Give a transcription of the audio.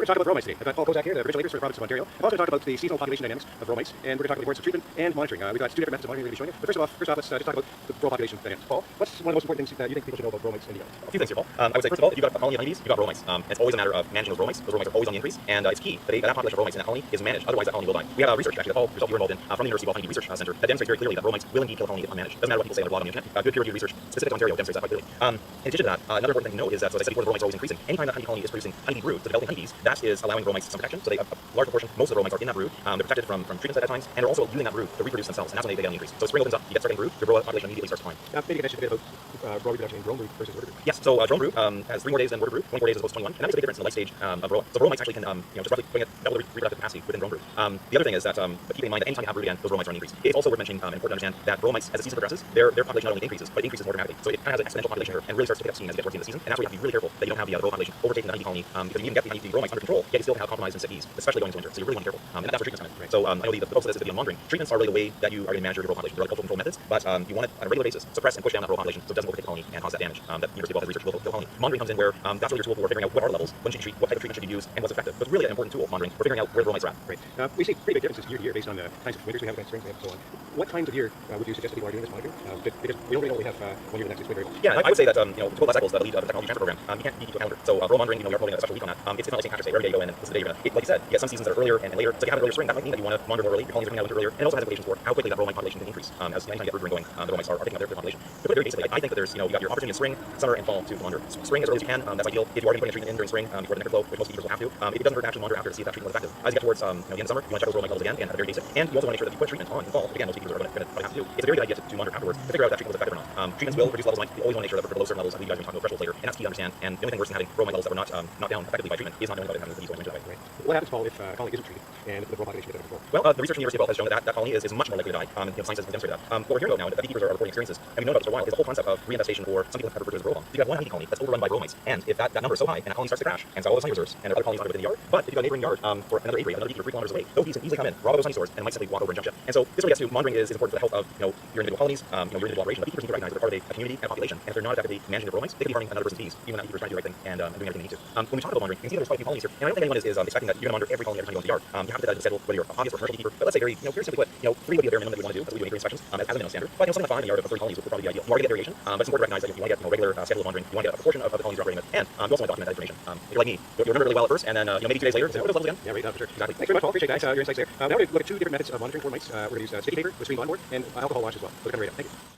to talk about row mites today. I've got Paul Kozak here, the provincial leader for the province of Ontario. I'm also going to talk about the seasonal population dynamics of row mites, and we're going to talk about the importance of treatment and monitoring. We've got two different methods of monitoring we're going to be showing you. But first off, let's just talk about the row population dynamics. Paul, what's one of the most important things that you think people should know about row mites in the yard? A few things here, Paul. I would say, first of all, if you've got a colony of honeybees, you've got row mites. It's always a matter of managing those row mites. Those row mites are always on the increase, and it's key that that population of row mites in that colony is managed. Otherwise, that colony will die. We have research, actually, that Paul, yourself, you're involved in, from the University of Honeybee Research Center, that demonstrates very clearly that row mites will indeed kill a colony if unmanaged. Doesn't matter what people say on a blog on the internet. Good peer-reviewed research specific to Ontario demonstrates that quite clearly. In addition to that, another important thing to note is that, so as I said before, the row mites are always increasing. Anytime that honey colony is producing honeybee brood, so developing honeybees, that is allowing row mites some protection. So they, a large proportion, most of the row mites are in that brood. They're protected from treatments at times, and are also using that brood to reproduce themselves, and that's when they get on the increase. So spring opens up, you get starting brood, your row population immediately starts climbing. Maybe you can mention a bit about row reproduction in drone brood versus worker brood. Yes, so drone brood has 3 more days than worker brood, 24 days as opposed to 21, and that makes a big difference in the life stage of row. So row mites actually can, just roughly bring it double the reproductive capacity within drone brood. The other thing is that, keep in mind that anytime you have brood again, those row mites are on the increase. It's also worth mentioning, and important to understand that row mites, as the season progresses, their population not only increases, but it increases more dramatically. So it kind of has an exponential population curve, and really starts to pick up steam as you get towards the end of the season. And that's where you have to be really careful that you don't have the row population overtaking the honey colony, because you can get the row mites under control, yet you still have compromised and sick bees, especially going into winter. So you really want to be careful, and that's where treatments come in. Right? So I know the focus of this is to be on monitoring. Treatments are really the way that you are going to manage your row population. They're like cultural control methods, but you want it on a regular basis, suppress and push down that row population so it doesn't overtake the colony and cause that damage. That University of Health research will kill colony. Monitoring comes in where that's really your tool for figuring out what are the levels, when should you treat, what type of treatment should you use, and what's effective. So it's really an important tool, monitoring, for figuring out where the row mites are at. Right. We see pretty big differences year to year based on the kinds of winters we have, kinds of springs we have, and so on. What times of year would you suggest that people are doing this monitoring? Because we don't really know what we have 1 year the next is very long. Yeah, I would say that to go less cycles that lead to the technology transfer program, you can't beat to a calendar. So row monitoring, you're holding a special week on that. It's not like St. Patrick's Day. Every day you go in and this is the day you're gonna. Like you said, you get some seasons that are earlier and later. So if you have an earlier spring, that might mean that you want to monitor more early. Your colonies are coming out of winter earlier, and it also has implications for how quickly that row mite population can increase. As anytime you get brood going, the row mites are taking up their population. To put it very basically, I think that there's you got your opportunity in spring, summer, and fall to monitor. Spring as early as you can. That's ideal. If you are going to put a treatment in during spring before the nectar flow, which most keepers will have to. If it doesn't hurt to actually monitor after to see if that treatment was effective. As you get towards the end of summer, you want to check those row mite levels again and at the very basic. And you also want to make sure that you put treatment on in fall. Again, most keepers are going to probably have to do. It's a very good idea to monitor afterwards to figure out if that treatment was effective or not. Treatments will reduce levels of mites. You always want to make sure that for below certain levels, I think you guys will be talking about thresholds later, and that's key to understand. And the only thing worse than having row mite levels that were not down effectively by treatment is not knowing about it having the disease going into that way. Right. What happens, Paul, if a colony isn't treated and the row population gets under control? Well, the research from the University of Health has shown that that colony is much more likely to die. Science has demonstrated that. What we're hearing about now, that beekeepers are reporting experiences, and we've known about this for a while, is the whole concept of reinvestation, or some people have referred to as row bomb. So you have one honey colony that's overrun by row mites, and if that number is so high, and that colony starts to crash, and so all those honey reserves, and there are other colonies on within the yard, but if you've got a neighboring yard for another acre, another beekeeper 3 kilometers away, those bees can easily come in, rob those honey stores, and might simply walk over and jump ship. And so this really gets to monitoring is important for the health of your individual colonies, your individual operation. But beekeepers need to recognize they're part of a community and a population, and if they're not effectively managing their row mites, they could be harming another person's bees, even when that beekeeper is trying to do the right thing and doing everything they need to. When we talk about monitoring, you can see that there's quite a few colonies here, and I don't think anyone is expecting that you're going to monitor every colony every time you go into the yard. You have to put that into the schedule, whether you're a hobbyist or commercial beekeeper. But let's say very simply put, 3 would be a bare minimum that we want to do. That's what we do in acre inspections as a minimum standard. But something like 5 in a yard of 30 colonies would probably be ideal. You are going to get variation, but it's important to recognize that if you want to get regular schedule of monitoring, you want to get a proportion of the colonies you're operating with, and you also want to document that information. If you're like me, you'll remember really well at first, and then maybe 2 days later, say, what are those levels again? Yeah, right, for sure. Exactly. Thanks very much, Paul. Appreciate that. Your insights there. Now we're going to look at 2 different methods of monitoring for mites. We're going to use sticky paper with screen on board and alcohol wash as well. So we're coming right up. Thank you.